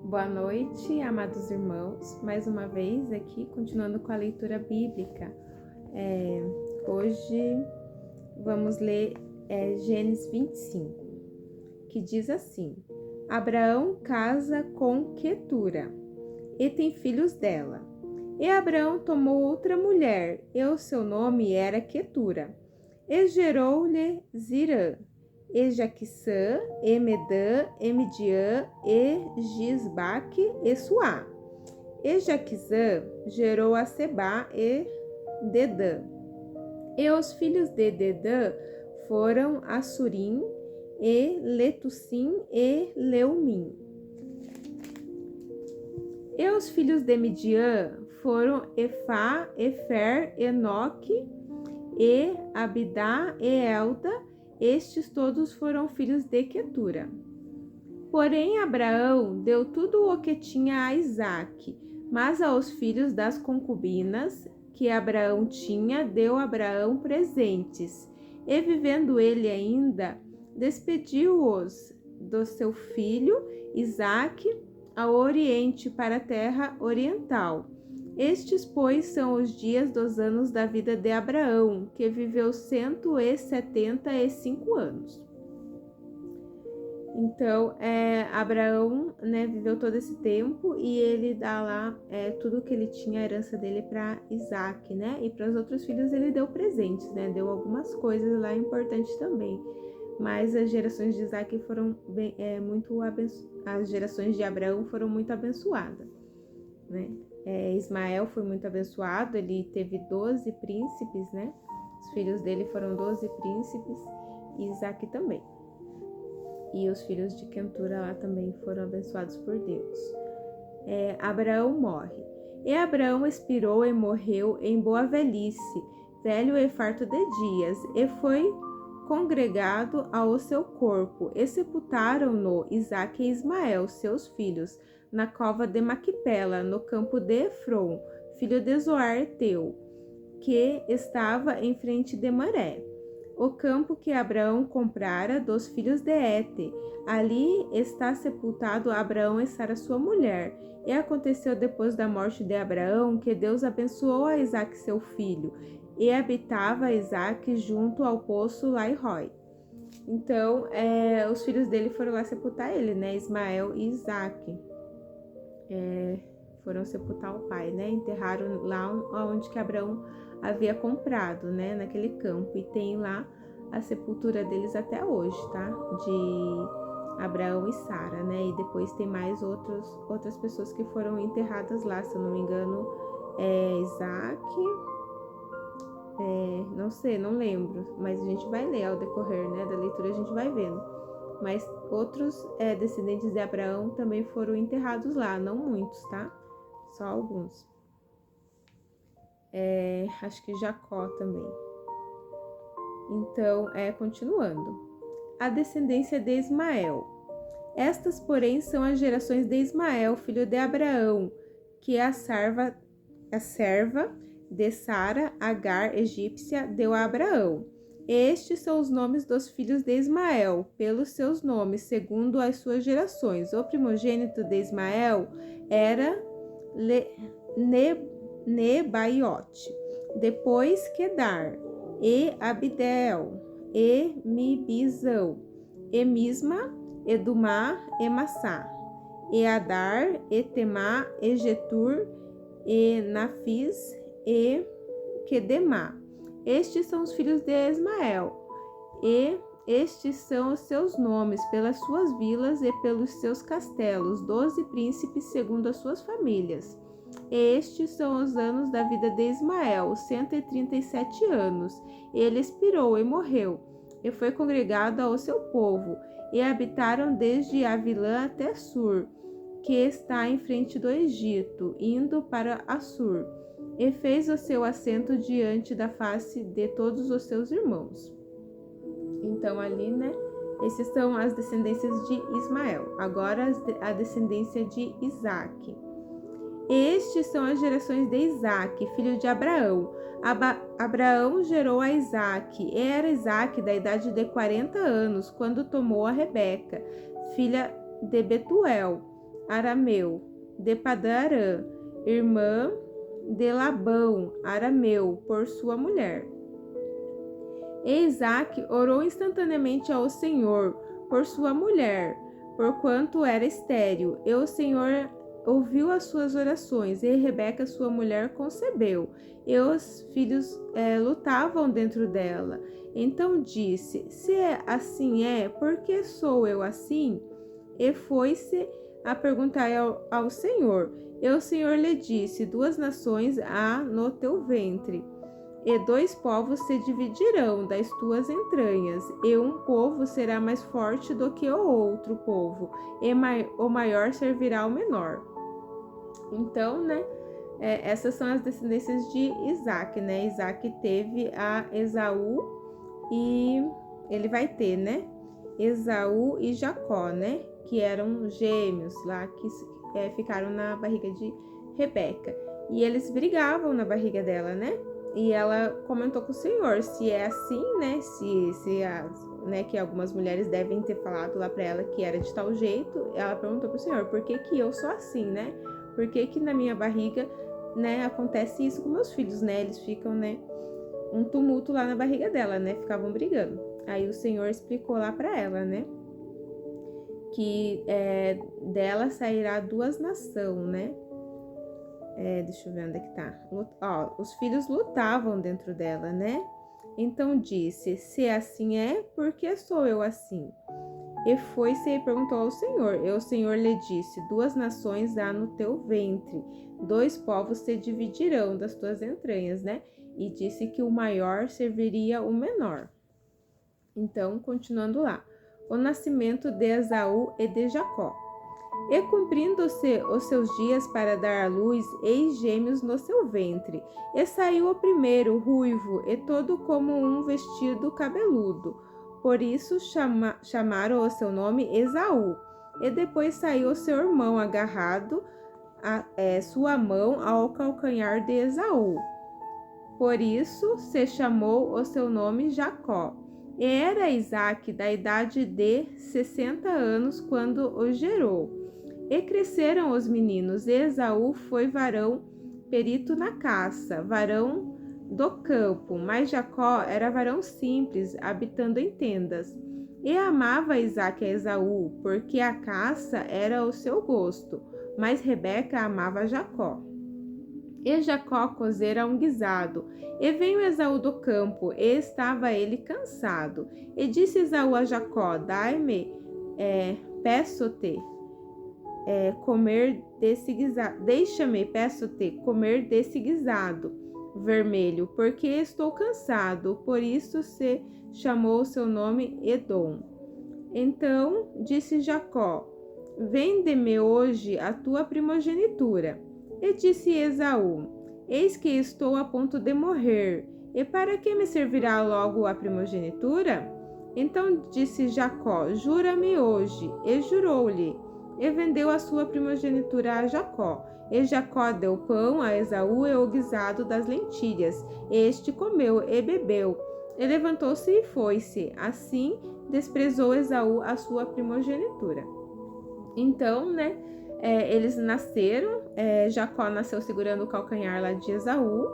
Boa noite, amados irmãos. Mais uma vez aqui, continuando com a leitura bíblica. Hoje vamos ler Gênesis 25, que diz assim: Abraão casa com Quetura e tem filhos dela. E Abraão tomou outra mulher, e o seu nome era Quetura, e gerou-lhe Zirã, e Jaquissã, e Medã, e Midian, e Gisbaque, e Suá. E Jaquissã gerou a Sebá e Dedã. E os filhos de Dedã foram Assurim, e Letussim, e Leumim. E os filhos de Midian foram Efá, Efer, Enoque, e Abidá, e Elda. Estes todos foram filhos de Quetura. Porém, Abraão deu tudo o que tinha a Isaque, mas aos filhos das concubinas que Abraão tinha, deu Abraão presentes. E vivendo ele ainda, despediu-os do seu filho Isaque ao oriente, para a terra oriental. Estes, pois, são os dias dos anos da vida de Abraão, que viveu 175 anos. Então, Abraão, viveu todo esse tempo e ele dá lá tudo que ele tinha, a herança dele para Isaque, E para os outros filhos ele deu presentes, Deu algumas coisas lá importantes também. Mas as gerações de Isaque foram as gerações de Abraão foram muito abençoadas, Ismael foi muito abençoado, ele teve 12 príncipes, Os filhos dele foram 12 príncipes, e Isaque também. E os filhos de Quetura lá também foram abençoados por Deus. Abraão morre. E Abraão expirou e morreu em boa velhice, velho e farto de dias, e foi congregado ao seu corpo, e sepultaram-no Isaque e Ismael, seus filhos, na cova de Maquipela, no campo de Efron, filho de Zoar Eteu, que estava em frente de Maré, o campo que Abraão comprara dos filhos de Hete. Ali está sepultado Abraão e Sara, sua mulher. E aconteceu depois da morte de Abraão que Deus abençoou a Isaque, seu filho, e habitava Isaque junto ao poço Lai-Roi. Então, os filhos dele foram lá sepultar ele, Ismael e Isaque. Foram sepultar o pai, Enterraram lá onde que Abraão havia comprado, naquele campo. E tem lá a sepultura deles até hoje, tá? De Abraão e Sara, E depois tem mais outras pessoas que foram enterradas lá, se eu não me engano, Isaque. Não sei, não lembro, mas a gente vai ler ao decorrer, da leitura, a gente vai vendo. Mas outros descendentes de Abraão também foram enterrados lá, não muitos, tá? Só alguns. Acho que Jacó também. Então, continuando. A descendência de Ismael. Estas, porém, são as gerações de Ismael, filho de Abraão, que a serva de Sara, Agar, egípcia, deu a Abraão. Estes são os nomes dos filhos de Ismael, pelos seus nomes, segundo as suas gerações. O primogênito de Ismael era Nebaiote, depois Quedar, e Abidel, e Mibizão, e Misma, e Dumá, e Massá, e Adar, e Temá, e Getur, e Nafis, e Quedemá. Estes são os filhos de Ismael, e estes são os seus nomes, pelas suas vilas e pelos seus castelos, 12 príncipes segundo as suas famílias. E estes são os anos da vida de Ismael, 137 anos. Ele expirou e morreu, e foi congregado ao seu povo, e habitaram desde Avilã até Sur, que está em frente do Egito, indo para Assur, e fez o seu assento diante da face de todos os seus irmãos. Então ali, esses são as descendências de Ismael. Agora a descendência de Isaque. Estes são as gerações de Isaque, filho de Abraão. Abraão gerou a Isaque. Era Isaque da idade de 40 anos, quando tomou a Rebeca, filha de Betuel, arameu, de Padã-arã, irmã de Labão, arameu, por sua mulher. E Isaque orou instantaneamente ao Senhor por sua mulher, porquanto era estéril, e o Senhor ouviu as suas orações, e Rebeca, sua mulher, concebeu, e os filhos lutavam dentro dela. Então disse: se assim é, por que sou eu assim? E foi-se a perguntar ao Senhor. E o Senhor lhe disse: 2 nações há no teu ventre, e 2 povos se dividirão das tuas entranhas, e um povo será mais forte do que o outro povo, e o maior servirá ao menor. Então, né, essas são as descendências de Isaque, né? Isaque teve a Esaú e ele vai ter, né, Esaú e Jacó, né, que eram gêmeos lá, que ficaram na barriga de Rebeca. E eles brigavam na barriga dela, né? E ela comentou com o Senhor, se é assim, né, né, que algumas mulheres devem ter falado lá para ela que era de tal jeito, ela perguntou pro Senhor, por que que eu sou assim, né? Por que que na minha barriga, né, acontece isso com meus filhos, né? Eles ficam, né, um tumulto lá na barriga dela, né? Ficavam brigando. Aí o Senhor explicou lá para ela, né, que dela sairá 2 nações, né? Deixa eu ver onde é que tá. Ó, os filhos lutavam dentro dela, né? Então disse: se assim é, por que sou eu assim? E foi-se e perguntou ao Senhor. E o Senhor lhe disse: 2 nações há no teu ventre, 2 povos se dividirão das tuas entranhas, né? E disse que o maior serviria o menor. Então, continuando lá. O nascimento de Esaú e de Jacó. E cumprindo-se os seus dias para dar à luz, eis gêmeos no seu ventre. E saiu o primeiro, ruivo, e todo como um vestido cabeludo. Por isso chamaram o seu nome Esaú. E depois saiu o seu irmão agarrado sua mão ao calcanhar de Esaú. Por isso se chamou o seu nome Jacó. E era Isaque da idade de 60 anos quando o gerou. E cresceram os meninos, e Esaú foi varão perito na caça, varão do campo, mas Jacó era varão simples, habitando em tendas. E amava Isaque a Esaú, porque a caça era o seu gosto, mas Rebeca amava Jacó. E Jacó cozera um guisado, e veio Esaú do campo, e estava ele cansado. E disse Esaú a Jacó: dai-me, peço-te, comer desse guisado, deixa-me, peço-te, comer desse guisado vermelho, porque estou cansado. Por isso se chamou o seu nome Edom. Então disse Jacó: vende-me hoje a tua primogenitura. E disse Esaú: eis que estou a ponto de morrer, e para que me servirá logo a primogenitura? Então disse Jacó: jura-me hoje. E jurou-lhe, e vendeu a sua primogenitura a Jacó. E Jacó deu pão a Esaú e o guisado das lentilhas. Este comeu e bebeu, e levantou-se e foi-se. Assim desprezou Esaú a sua primogenitura. Então, né, eles nasceram, Jacó nasceu segurando o calcanhar lá de Esaú,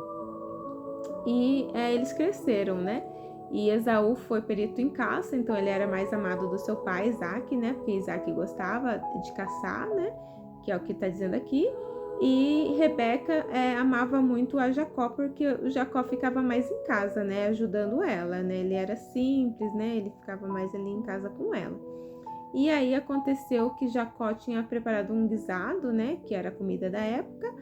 e eles cresceram, né? E Esaú foi perito em caça, então ele era mais amado do seu pai, Isaque, né? Porque Isaque gostava de caçar, né? Que é o que está dizendo aqui. E Rebeca amava muito a Jacó, porque o Jacó ficava mais em casa, né? Ajudando ela, né? Ele era simples, né? Ele ficava mais ali em casa com ela. E aí aconteceu que Jacó tinha preparado um guisado, né? Que era a comida da época.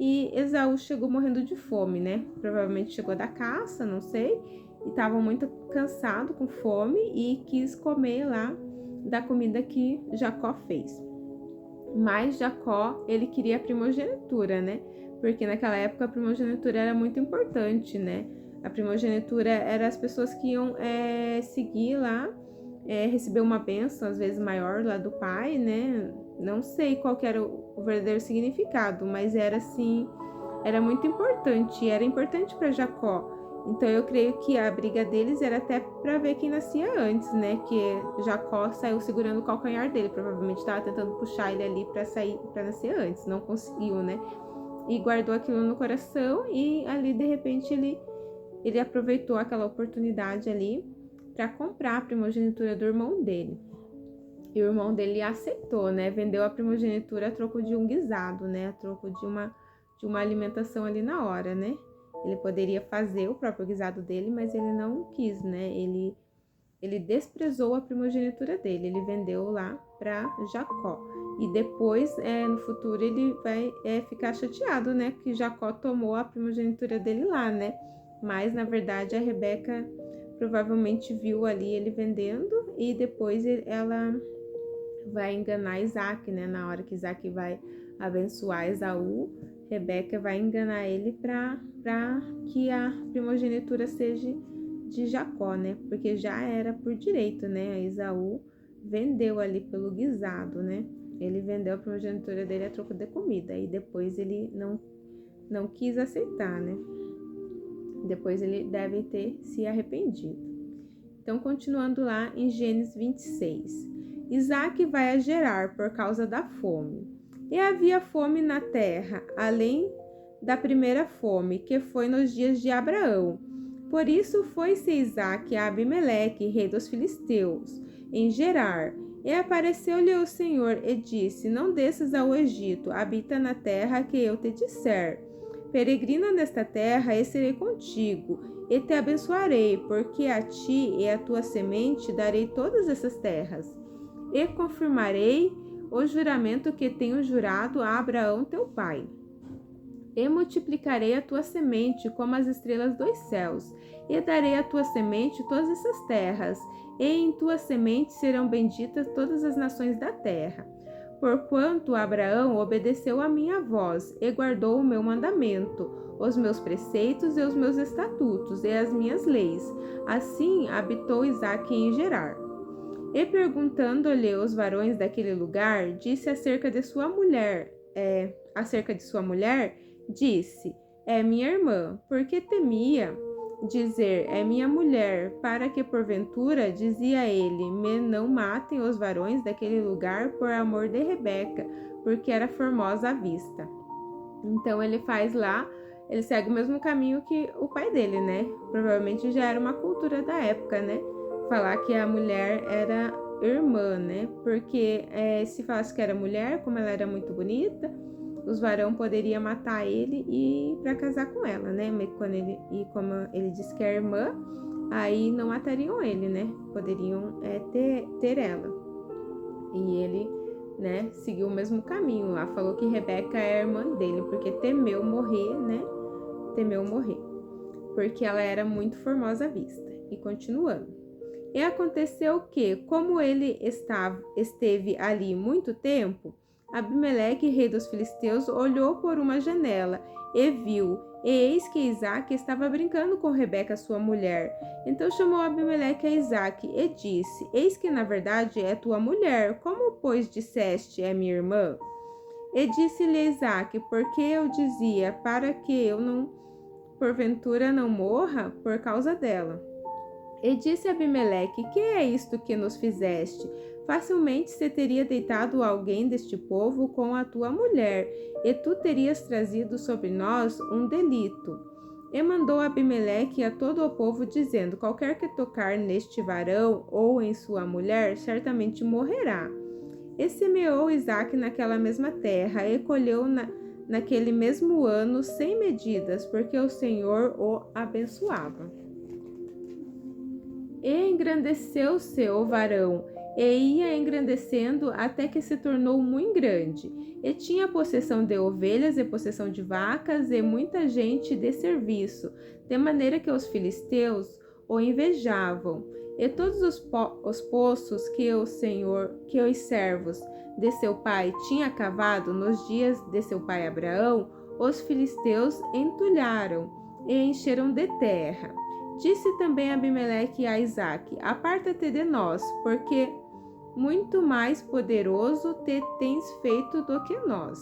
E Esaú chegou morrendo de fome, né? Provavelmente chegou da caça, não sei. E estava muito cansado, com fome, e quis comer lá da comida que Jacó fez. Mas Jacó, ele queria a primogenitura, né? Porque naquela época a primogenitura era muito importante, né? A primogenitura era as pessoas que iam seguir lá, receber uma bênção, às vezes maior lá do pai, né? Não sei qual que era o verdadeiro significado, mas era assim, era muito importante, era importante para Jacó. Então eu creio que a briga deles era até para ver quem nascia antes, né? Que Jacó saiu segurando o calcanhar dele, provavelmente estava tentando puxar ele ali para nascer antes, não conseguiu, né? E guardou aquilo no coração e ali de repente ele aproveitou aquela oportunidade ali para comprar a primogenitura do irmão dele. E o irmão dele aceitou, né? Vendeu a primogenitura a troco de um guisado, né? A troco de uma alimentação ali na hora, né? Ele poderia fazer o próprio guisado dele, mas ele não quis, né? Ele desprezou a primogenitura dele, ele vendeu lá para Jacó. E depois, no futuro, ele vai ficar chateado, né? Que Jacó tomou a primogenitura dele lá, né? Mas, na verdade, a Rebeca provavelmente viu ali ele vendendo e depois ela vai enganar Isaac, né? Na hora que Isaac vai abençoar Esaú, Rebeca vai enganar ele para que a primogenitura seja de Jacó, né? Porque já era por direito, né? Esaú vendeu ali pelo guisado, né? Ele vendeu a primogenitura dele a troco de comida e depois ele não quis aceitar, né? Depois ele deve ter se arrependido. Então, continuando lá em Gênesis 26. Isaac vai a Gerar por causa da fome. E havia fome na terra, além da primeira fome, que foi nos dias de Abraão. Por isso foi-se Isaac a Abimeleque, rei dos filisteus, em Gerar. E apareceu-lhe o Senhor e disse: Não desças ao Egito, habita na terra que eu te disser. Peregrina nesta terra e serei contigo, e te abençoarei, porque a ti e à tua semente darei todas essas terras. E confirmarei o juramento que tenho jurado a Abraão teu pai. E multiplicarei a tua semente como as estrelas dos céus, e darei à tua semente todas essas terras, e em tua semente serão benditas todas as nações da terra. Porquanto Abraão obedeceu a minha voz, e guardou o meu mandamento, os meus preceitos e os meus estatutos, e as minhas leis. Assim habitou Isaque em Gerar. E perguntando-lhe os varões daquele lugar, disse acerca de sua mulher, disse: É minha irmã, porque temia dizer: É minha mulher, para que porventura, dizia ele, me não matem os varões daquele lugar por amor de Rebeca, porque era formosa à vista. Então ele segue o mesmo caminho que o pai dele, né? Provavelmente já era uma cultura da época, né? Falar que a mulher era irmã, né? Porque se falasse que era mulher, como ela era muito bonita, os varão poderia matar ele e ir para casar com ela, né? Como ele disse que é irmã, aí não matariam ele, né? Poderiam ter ela. E ele, né, seguiu o mesmo caminho lá. Falou que Rebeca é a irmã dele, porque temeu morrer, né? Temeu morrer. Porque ela era muito formosa à vista. E continuando. E aconteceu que, como ele esteve ali muito tempo, Abimeleque, rei dos filisteus, olhou por uma janela e viu, e eis que Isaque estava brincando com Rebeca, sua mulher. Então chamou Abimeleque a Isaque e disse: Eis que na verdade é tua mulher, como pois disseste é minha irmã? E disse-lhe Isaque: Porque eu dizia, para que eu porventura não morra por causa dela. E disse Abimeleque: Que é isto que nos fizeste? Facilmente se teria deitado alguém deste povo com a tua mulher, e tu terias trazido sobre nós um delito. E mandou Abimeleque a todo o povo, dizendo: Qualquer que tocar neste varão ou em sua mulher, certamente morrerá. E semeou Isaque naquela mesma terra, e colheu naquele mesmo ano 100 medidas, porque o Senhor o abençoava. E engrandeceu-se o varão, e ia engrandecendo até que se tornou muito grande, e tinha possessão de ovelhas e possessão de vacas e muita gente de serviço, de maneira que os filisteus o invejavam. E todos os poços que os servos de seu pai tinha cavado nos dias de seu pai Abraão, os filisteus entulharam e encheram de terra. Disse também Abimeleque a Isaque: Aparta-te de nós, porque muito mais poderoso te tens feito do que nós.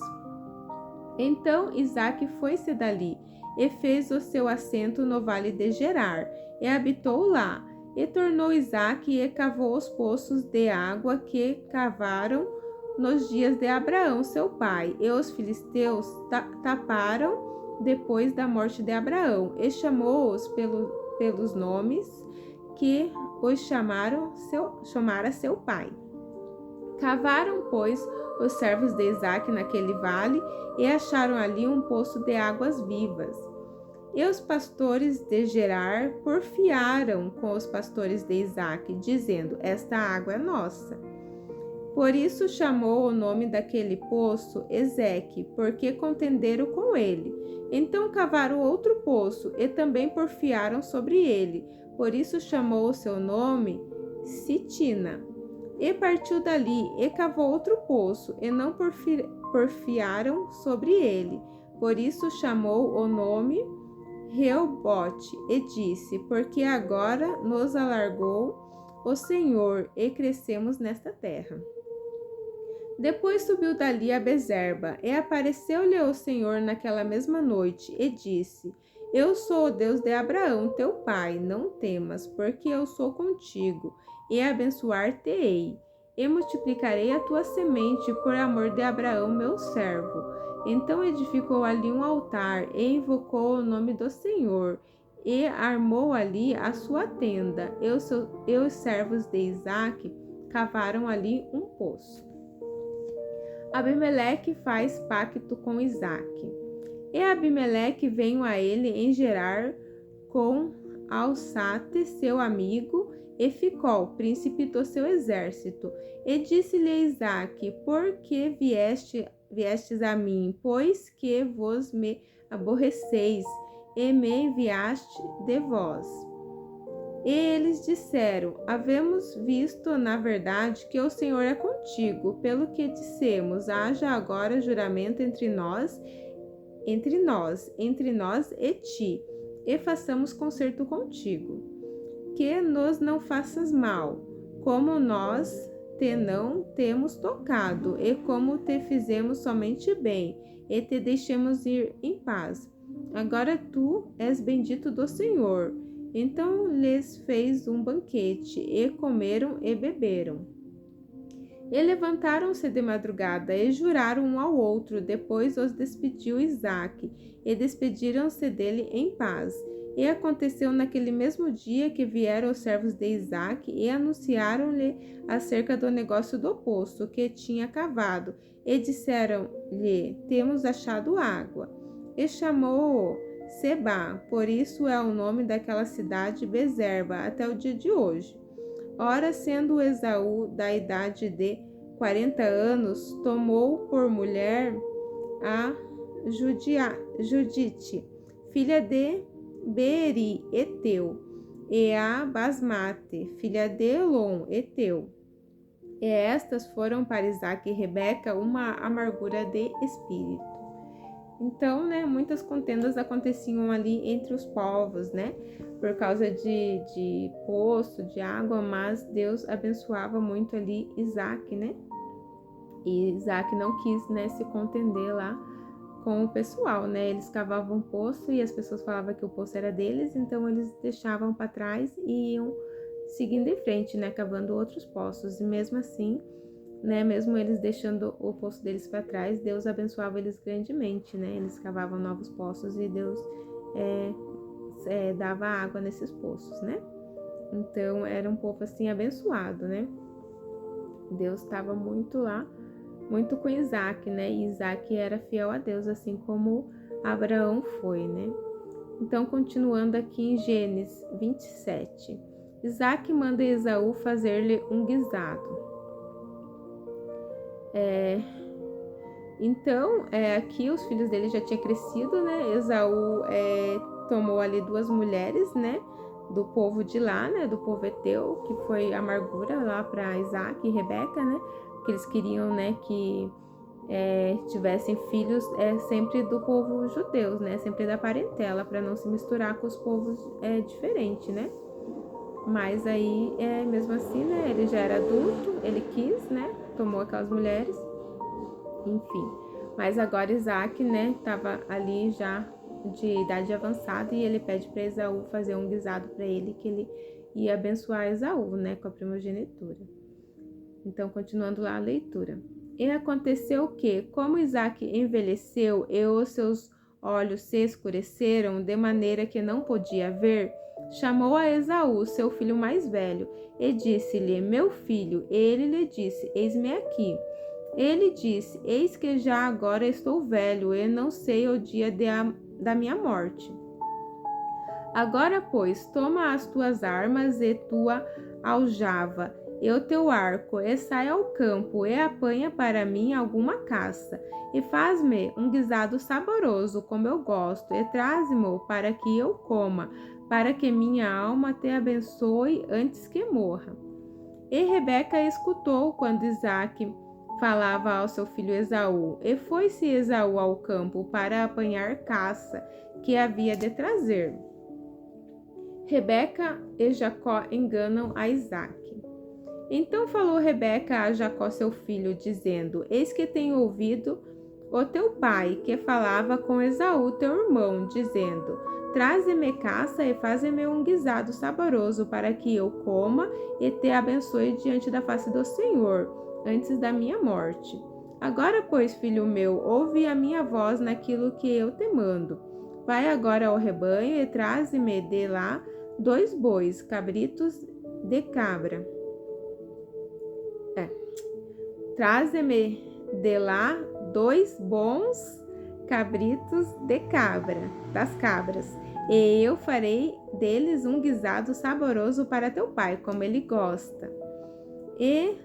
Então Isaque foi-se dali e fez o seu assento no vale de Gerar, e habitou lá. E tornou Isaque e cavou os poços de água que cavaram nos dias de Abraão, seu pai, e os filisteus taparam depois da morte de Abraão, e chamou-os pelos nomes que os chamara seu pai. Cavaram, pois, os servos de Isaque naquele vale e acharam ali um poço de águas vivas. E os pastores de Gerar porfiaram com os pastores de Isaque, dizendo: esta água é nossa. Por isso chamou o nome daquele poço Ezeque, porque contenderam com ele. Então cavaram outro poço e também porfiaram sobre ele. Por isso chamou o seu nome Sitina. E partiu dali e cavou outro poço, e não porfiaram sobre ele. Por isso chamou o nome Reobote, e disse: porque agora nos alargou o Senhor, e crescemos nesta terra. Depois subiu dali a Bezerba, e apareceu-lhe o Senhor naquela mesma noite, e disse: eu sou o Deus de Abraão, teu pai, não temas, porque eu sou contigo, e abençoar-te-ei, e multiplicarei a tua semente por amor de Abraão, meu servo. Então edificou ali um altar, e invocou o nome do Senhor, e armou ali a sua tenda, e os servos de Isaque cavaram ali um poço. Abimeleque faz pacto com Isaque. E Abimeleque veio a ele em Gerar com Alsate, seu amigo, e Ficol, príncipe do seu exército. E disse-lhe a Isaque: por que viestes a mim, pois que vos me aborreceis, e me enviaste de vós? E eles disseram: havemos visto, na verdade, que o Senhor é contigo, pelo que dissemos: haja agora juramento entre nós e ti, e façamos concerto contigo, que nos não faças mal, como nós te não temos tocado, e como te fizemos somente bem, e te deixemos ir em paz. Agora tu és bendito do Senhor. Então lhes fez um banquete, e comeram e beberam. E levantaram-se de madrugada, e juraram um ao outro. Depois os despediu Isaque, e despediram-se dele em paz. E aconteceu naquele mesmo dia que vieram os servos de Isaque, e anunciaram-lhe acerca do negócio do poço que tinha cavado, e disseram-lhe: temos achado água. E chamou-o Seba, por isso é o nome daquela cidade Bezerba, até o dia de hoje. Ora, sendo Esaú da idade de 40 anos, tomou por mulher a Judite, filha de Beeri, Eteu, e a Basmate, filha de Elon, Eteu. E estas foram para Isaque e Rebeca uma amargura de espírito. Então, muitas contendas aconteciam ali entre os povos, por causa de poço, de água, mas Deus abençoava muito ali Isaque, E Isaque não quis, se contender lá com o pessoal, Eles cavavam poço e as pessoas falavam que o poço era deles, então eles deixavam para trás e iam seguindo em frente, cavando outros poços. E mesmo assim, mesmo eles deixando o poço deles para trás, Deus abençoava eles grandemente, Eles cavavam novos poços e Deus dava água nesses poços, Então era um povo assim abençoado, Deus estava muito lá, muito com Isaque, E Isaque era fiel a Deus, assim como Abraão foi, Então, continuando aqui em Gênesis 27, Isaque manda Esaú fazer-lhe um guisado. Então, aqui os filhos dele já tinham crescido, Esaú tomou ali 2 mulheres, do povo de lá, do povo Eteu, que foi amargura lá para Isaque e Rebeca, porque eles queriam, que tivessem filhos sempre do povo judeu, sempre da parentela, para não se misturar com os povos diferentes, Mas aí, mesmo assim, ele já era adulto, ele quis, tomou aquelas mulheres, enfim. Mas agora Isaque, estava ali já de idade avançada, e ele pede para Esaú fazer um guisado para ele, que ele ia abençoar Esaú, né, com a primogenitura. Então, continuando lá a leitura. E aconteceu que, como Isaque envelheceu e os seus olhos se escureceram de maneira que não podia ver, chamou a Esaú, seu filho mais velho, e disse-lhe: Meu filho. E ele lhe disse: Eis-me aqui. Ele disse: Eis que já agora estou velho e não sei o dia da minha morte. Agora, pois, toma as tuas armas e tua aljava e o teu arco, e sai ao campo, e apanha para mim alguma caça, e faz-me um guisado saboroso, como eu gosto, e traze-mo para que eu coma, para que minha alma te abençoe antes que morra. E Rebeca escutou quando Isaque falava ao seu filho Esaú, e foi-se Esaú ao campo para apanhar caça que havia de trazer. Rebeca e Jacó enganam a Isaque. Então falou Rebeca a Jacó seu filho, dizendo: Eis que tenho ouvido o teu pai, que falava com Esaú teu irmão, dizendo: Traze-me caça e faze-me um guisado saboroso, para que eu coma e te abençoe diante da face do Senhor, antes da minha morte. Agora, pois, filho meu, ouve a minha voz naquilo que eu te mando. Vai agora ao rebanho e traze-me de lá 2 bois, cabritos de cabra. Traze-me de lá 2 bons cabritos de cabra, das cabras, e eu farei deles um guisado saboroso para teu pai, como ele gosta. E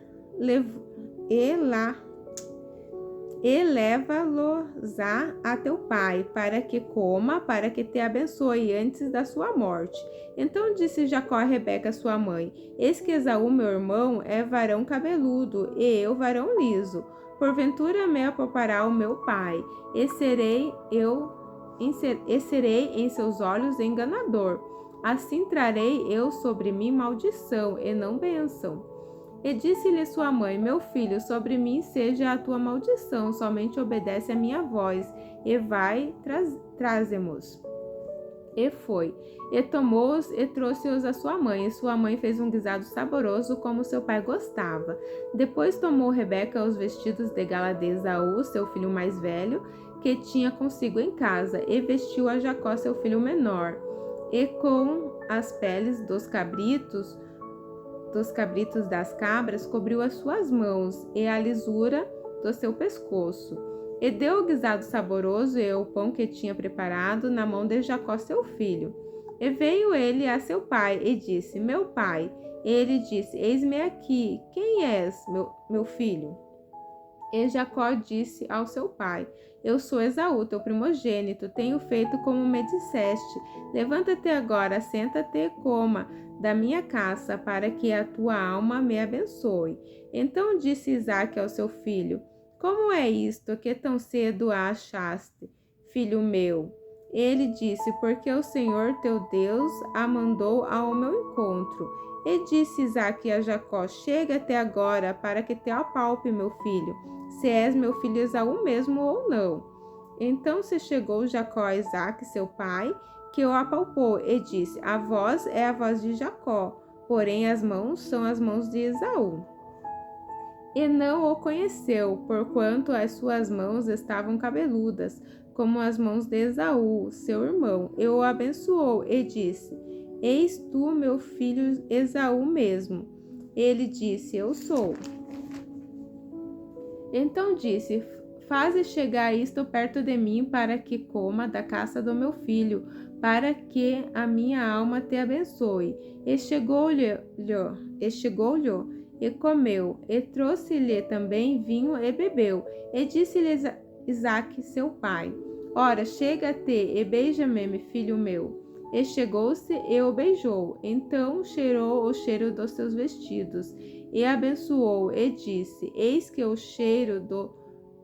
leva-los a teu pai, para que coma, para que te abençoe antes da sua morte. Então disse Jacó a Rebeca, sua mãe: Eis que Esaú, meu irmão, é varão cabeludo, e eu varão liso. Porventura me apoupará o meu pai, e serei em seus olhos enganador. Assim trarei eu sobre mim maldição, e não bênção. E disse-lhe sua mãe: Meu filho, sobre mim seja a tua maldição, somente obedece a minha voz, e vai, traze-mos. E foi, e tomou-os e trouxe-os a sua mãe, e sua mãe fez um guisado saboroso, como seu pai gostava. Depois tomou Rebeca os vestidos de gala de Esaú, seu filho mais velho, que tinha consigo em casa, e vestiu a Jacó, seu filho menor, e com as peles dos cabritos das cabras, cobriu as suas mãos e a lisura do seu pescoço. E deu o guisado saboroso e o pão que tinha preparado na mão de Jacó, seu filho. E veio ele a seu pai e disse: Meu pai. E ele disse: Eis-me aqui. Quem és, meu filho? E Jacó disse ao seu pai: Eu sou Esaú, teu primogênito. Tenho feito como me disseste. Levanta-te agora, senta-te e coma da minha caça, para que a tua alma me abençoe. Então disse Isaque ao seu filho: Como é isto que tão cedo a achaste, filho meu? Ele disse: Porque o Senhor teu Deus a mandou ao meu encontro. E disse Isaque a Jacó: Chega-te agora, para que te apalpe, meu filho, se és meu filho Esaú mesmo ou não. Então se chegou Jacó a Isaque, seu pai, que o apalpou, e disse: A voz é a voz de Jacó, porém as mãos são as mãos de Esaú. E não o conheceu, porquanto as suas mãos estavam cabeludas, como as mãos de Esaú, seu irmão. E o abençoou, e disse: Eis tu, meu filho Esaú mesmo. Ele disse: Eu sou. Então disse: Faze chegar isto perto de mim, para que coma da caça do meu filho, para que a minha alma te abençoe. E chegou-lhe, e comeu, e trouxe-lhe também vinho e bebeu. E disse-lhe Isaque, seu pai: Ora, chega-te e beija-me, filho meu. E chegou-se e o beijou. Então cheirou o cheiro dos seus vestidos, e abençoou, e disse: Eis que o cheiro do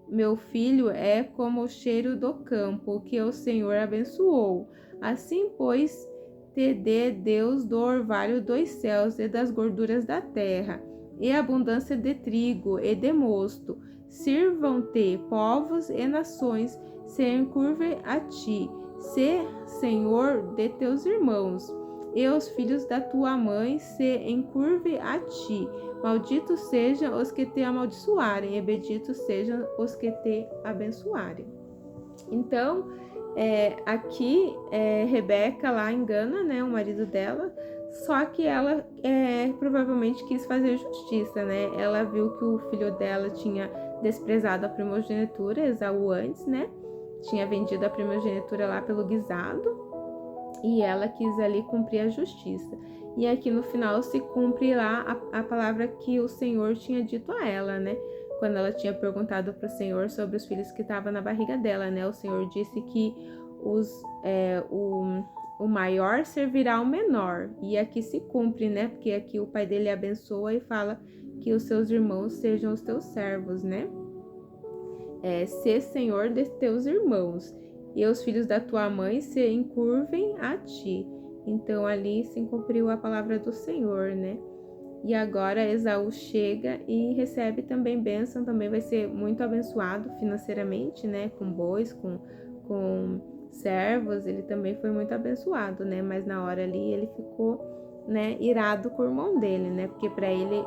meu filho é como o cheiro do campo, que o Senhor abençoou. Assim, pois, te dê Deus do orvalho dos céus e das gorduras da terra, e abundância de trigo e de mosto, Sirvam-te povos e nações, se encurvem a ti. Sê senhor de teus irmãos, e os filhos da tua mãe se encurvem a ti. Malditos sejam os que te amaldiçoarem, e benditos sejam os que te abençoarem. Então, aqui Rebeca lá engana, né, o marido dela, só que ela provavelmente quis fazer justiça, né? Ela viu que o filho dela tinha desprezado a primogenitura, Esaú antes, né? Tinha vendido a primogenitura lá pelo guisado, e ela quis ali cumprir a justiça. E aqui no final se cumpre lá a palavra que o Senhor tinha dito a ela, né? Quando ela tinha perguntado para o Senhor sobre os filhos que estavam na barriga dela, né? O Senhor disse que o maior servirá ao menor. E aqui se cumpre, né? Porque aqui o pai dele abençoa e fala que os seus irmãos sejam os teus servos, né? Sê senhor de teus irmãos, e os filhos da tua mãe se encurvem a ti. Então ali se cumpriu a palavra do Senhor, né? E agora Esaú chega e recebe também bênção, também vai ser muito abençoado financeiramente, né? Com bois, com servos, ele também foi muito abençoado, né? Mas na hora ali ele ficou, né, irado com o irmão dele, né? Porque para ele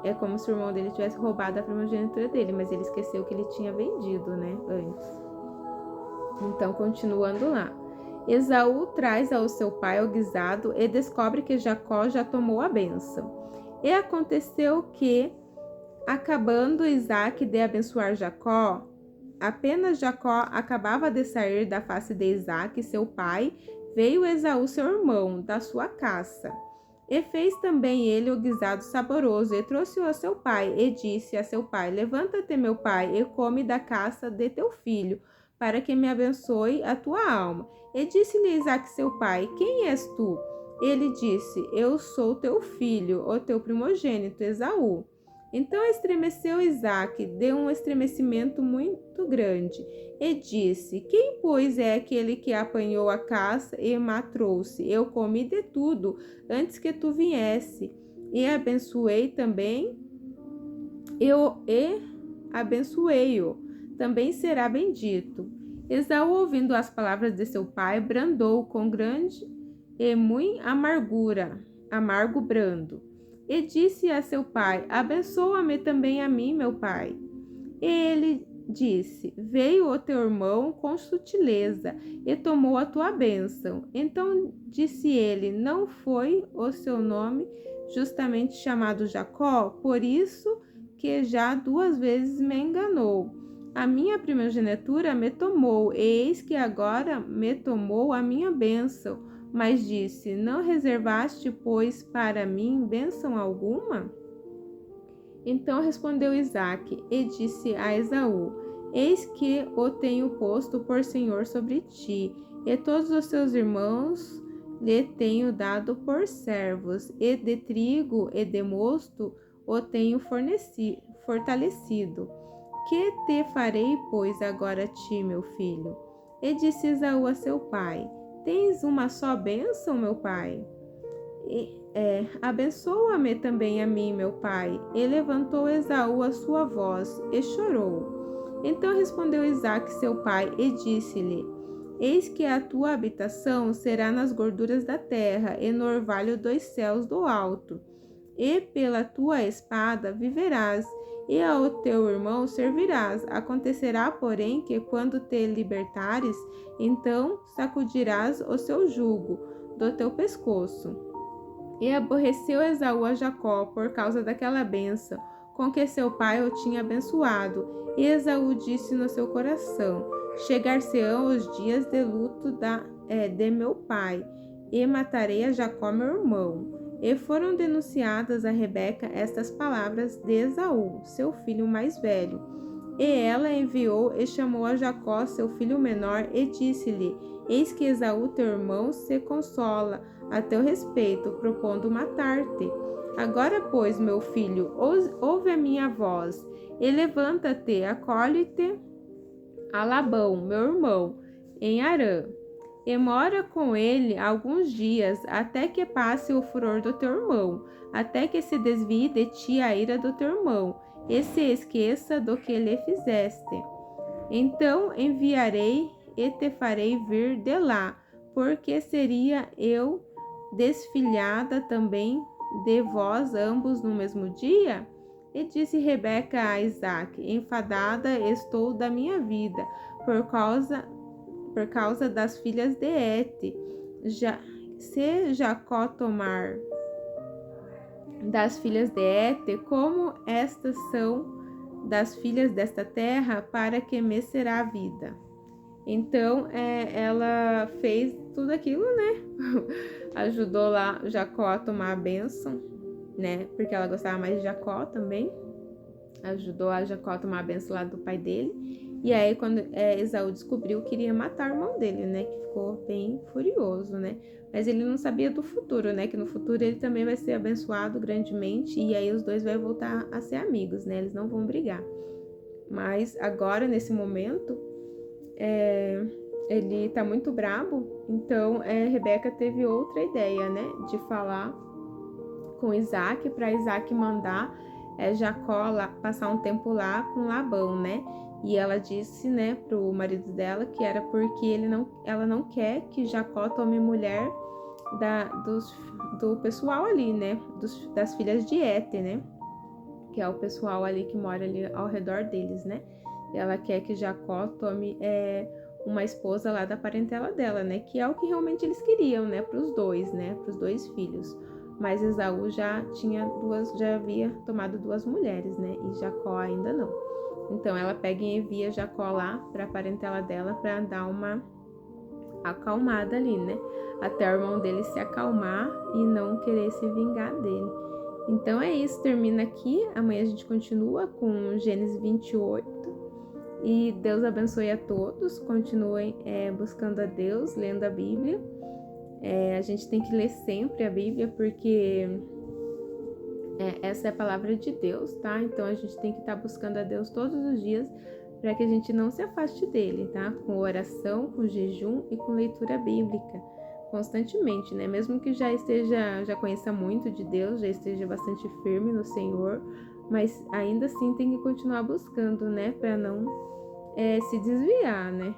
é como se o irmão dele tivesse roubado a primogenitura dele, mas ele esqueceu que ele tinha vendido, né, antes. Então, continuando lá. Esaú traz ao seu pai o guisado e descobre que Jacó já tomou a bênção. E aconteceu que, acabando Isaque de abençoar Jacó, apenas Jacó acabava de sair da face de Isaque, seu pai, veio Esaú, seu irmão, da sua caça. E fez também ele o guisado saboroso, e trouxe-o a seu pai, e disse a seu pai: Levanta-te, meu pai, e come da caça de teu filho, para que me abençoe a tua alma. E disse-lhe Isaque, seu pai: Quem és tu? Ele disse: Eu sou teu filho, o teu primogênito, Esaú. Então estremeceu Isaque, deu um estremecimento muito grande, e disse: Quem, pois, é aquele que apanhou a caça e me trouxe? Eu comi de tudo antes que tu viesse, e abençoei também, abençoei-o, também será bendito. Esaú, ouvindo as palavras de seu pai, brandou com grande e muito amargo brando. E disse a seu pai: Abençoa-me também a mim, meu pai. E ele disse: Veio o teu irmão com sutileza e tomou a tua bênção. Então disse ele: Não foi o seu nome justamente chamado Jacó? Por isso que já 2 vezes me enganou. A minha primogenitura me tomou, e eis que agora me tomou a minha bênção. Mas disse: Não reservaste, pois, para mim bênção alguma? Então respondeu Isaque e disse a Esaú: Eis que o tenho posto por senhor sobre ti, e todos os seus irmãos lhe tenho dado por servos, e de trigo e de mosto o tenho fortalecido. Que te farei, pois, agora a ti, meu filho? E disse Esaú a seu pai: Tens uma só bênção, meu pai? Abençoa-me também a mim, meu pai. E levantou Esaú a sua voz e chorou. Então respondeu Isaque, seu pai, e disse-lhe: Eis que a tua habitação será nas gorduras da terra e no orvalho dos céus do alto. E pela tua espada viverás, e ao teu irmão servirás. Acontecerá, porém, que quando te libertares, então sacudirás o seu jugo do teu pescoço. E aborreceu Esaú a Jacó por causa daquela bênção com que seu pai o tinha abençoado. E Esaú disse no seu coração: Chegar-se-ão os dias de luto de meu pai, e matarei a Jacó, meu irmão. E foram denunciadas a Rebeca estas palavras de Esaú, seu filho mais velho. E ela enviou e chamou a Jacó, seu filho menor, e disse-lhe: Eis que Esaú, teu irmão, se consola a teu respeito, propondo matar-te. Agora, pois, meu filho, ouve a minha voz, e levanta-te, acolhe-te a Labão, meu irmão, em Harã, e mora com ele alguns dias, até que passe o furor do teu irmão, até que se desvie de ti a ira do teu irmão, e se esqueça do que lhe fizeste. Então enviarei e te farei vir de lá, porque seria eu desfilhada também de vós ambos no mesmo dia? E disse Rebeca a Isaque: enfadada estou da minha vida, por causa das filhas de Et. Se Jacó tomar das filhas de Et, como estas são das filhas desta terra, para que me será a vida. Então, ela fez tudo aquilo, né? Ajudou lá Jacó a tomar a bênção, né? Porque ela gostava mais de Jacó também. Ajudou a Jacó a tomar a bênção lá do pai dele. E aí, quando Esaú descobriu, queria matar o irmão dele, né? Que ficou bem furioso, né? Mas ele não sabia do futuro, né? Que no futuro ele também vai ser abençoado grandemente. E aí os dois vão voltar a ser amigos, né? Eles não vão brigar. Mas agora, nesse momento, ele tá muito brabo. Então, Rebeca teve outra ideia, né? De falar com Isaac, para Isaac mandar Jacó lá, passar um tempo lá com Labão, né? E ela disse, né, pro marido dela que era porque ela não quer que Jacó tome mulher do pessoal ali, né? Das filhas de Et, né? Que é o pessoal ali que mora ali ao redor deles, né? E ela quer que Jacó tome uma esposa lá da parentela dela, né? Que é o que realmente eles queriam, né? Para os dois, né? Para os dois filhos. Mas Esaú já havia tomado 2 mulheres, né? E Jacó ainda não. Então ela pega e envia Jacó lá para a parentela dela para dar uma acalmada ali, né? Até o irmão dele se acalmar e não querer se vingar dele. Então é isso, termina aqui. Amanhã a gente continua com Gênesis 28. E Deus abençoe a todos. Continuem buscando a Deus, lendo a Bíblia. A gente tem que ler sempre a Bíblia, porque essa é a palavra de Deus, tá? Então a gente tem que estar buscando a Deus todos os dias para que a gente não se afaste dele, tá? Com oração, com jejum e com leitura bíblica constantemente, né? Mesmo que já conheça muito de Deus, já esteja bastante firme no Senhor, mas ainda assim tem que continuar buscando, né? Para não se desviar, né?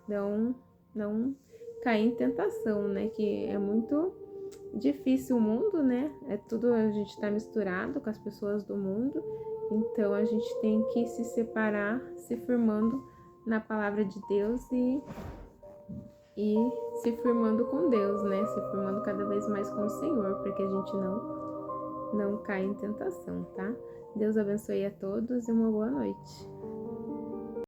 Não cair em tentação, né? Que é muito difícil o mundo, né? A gente está misturado com as pessoas do mundo, então a gente tem que se separar, se firmando na palavra de Deus e se firmando com Deus, né? Se firmando cada vez mais com o Senhor, para que a gente não caia em tentação, tá? Deus abençoe a todos e uma boa noite.